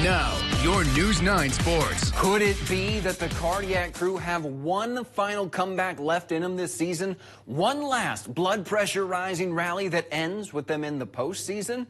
Now, your News 9 Sports. Could it be that the Cardiac Crew have one final comeback left in them this season? One last blood pressure rising rally that ends with them in the postseason?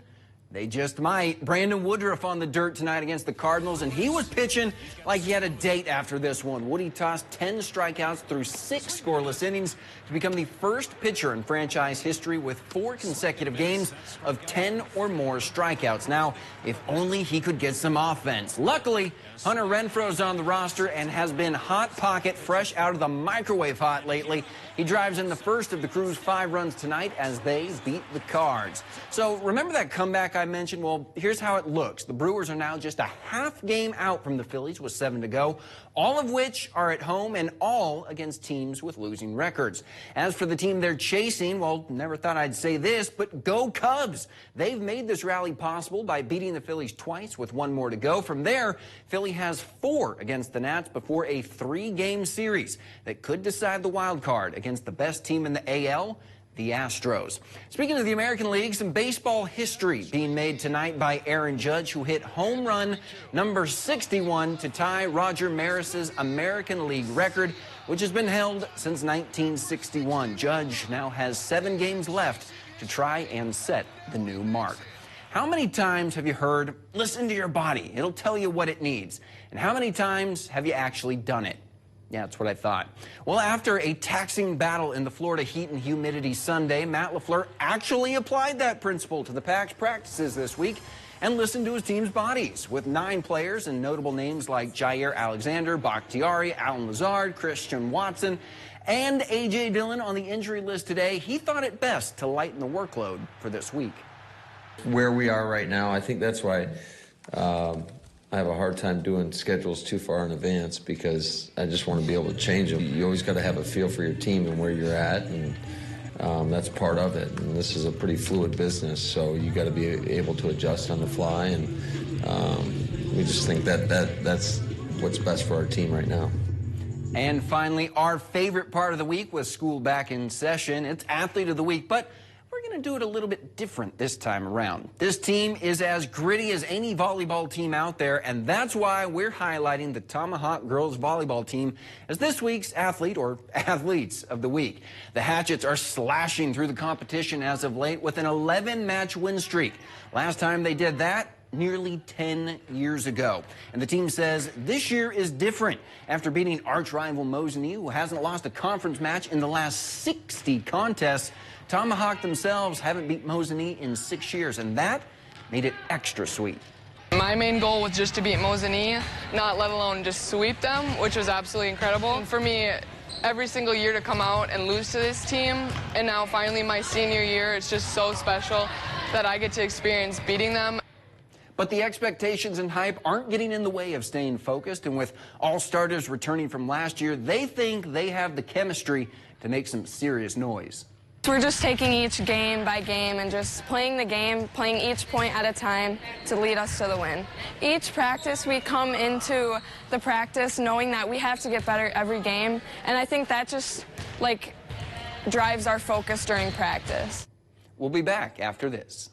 They just might. Brandon Woodruff on the dirt tonight against the Cardinals, and he was pitching like he had a date after this one. Woody tossed 10 strikeouts through 6 scoreless innings to become the first pitcher in franchise history with 4 consecutive games of 10 or more strikeouts. Now, if only he could get some offense. Luckily, Hunter Renfroe's on the roster and has been hot pocket, fresh out of the microwave hot lately. He drives in the first of the Crew's 5 runs tonight as they beat the Cards. So remember that comeback I mentioned? Well, here's how it looks. The Brewers are now just a half game out from the Phillies with 7 to go, all of which are at home and all against teams with losing records. As for the team they're chasing, well, never thought I'd say this, but go Cubs. They've made this rally possible by beating the Phillies twice with 1 more to go. From there, Philly has 4 against the Nats before a 3-game series that could decide the wild card against the best team in the AL, the Astros. Speaking of the American League, some baseball history being made tonight by Aaron Judge, who hit home run number 61 to tie Roger Maris's American League record, which has been held since 1961. Judge now has 7 games left to try and set the new mark. How many times have you heard, listen to your body, it'll tell you what it needs? And how many times have you actually done it? Yeah, that's what I thought. Well, after a taxing battle in the Florida heat and humidity Sunday, Matt LaFleur actually applied that principle to the Pack's practices this week and listened to his team's bodies. With 9 players and notable names like Jair Alexander, Bakhtiari, Alan Lazard, Christian Watson, and A.J. Dillon on the injury list today, he thought it best to lighten the workload for this week. Where we are right now, I think that's why I have a hard time doing schedules too far in advance, because I just want to be able to change them. You always got to have a feel for your team and where you're at, and that's part of it. And this is a pretty fluid business, so you got to be able to adjust on the fly, and we just think that's what's best for our team right now. And finally, our favorite part of the week was school back in session. It's Athlete of the Week, but we're going to do it a little bit different this time around. This team is as gritty as any volleyball team out there, and that's why we're highlighting the Tomahawk girls volleyball team as this week's athlete or athletes of the week. The Hatchets are slashing through the competition as of late with an 11-match win streak. Last time they did that, nearly 10 years ago. And the team says this year is different. After beating arch-rival Mosinee, who hasn't lost a conference match in the last 60 contests, Tomahawk themselves haven't beat Mosinee in 6 years, and that made it extra sweet. My main goal was just to beat Mosinee, not let alone just sweep them, which was absolutely incredible. For me, every single year to come out and lose to this team, and now finally my senior year, it's just so special that I get to experience beating them. But the expectations and hype aren't getting in the way of staying focused, and with all starters returning from last year, they think they have the chemistry to make some serious noise. We're just taking each game by game and just playing the game, playing each point at a time to lead us to the win. Each practice, we come into the practice knowing that we have to get better every game, and I think that just, drives our focus during practice. We'll be back after this.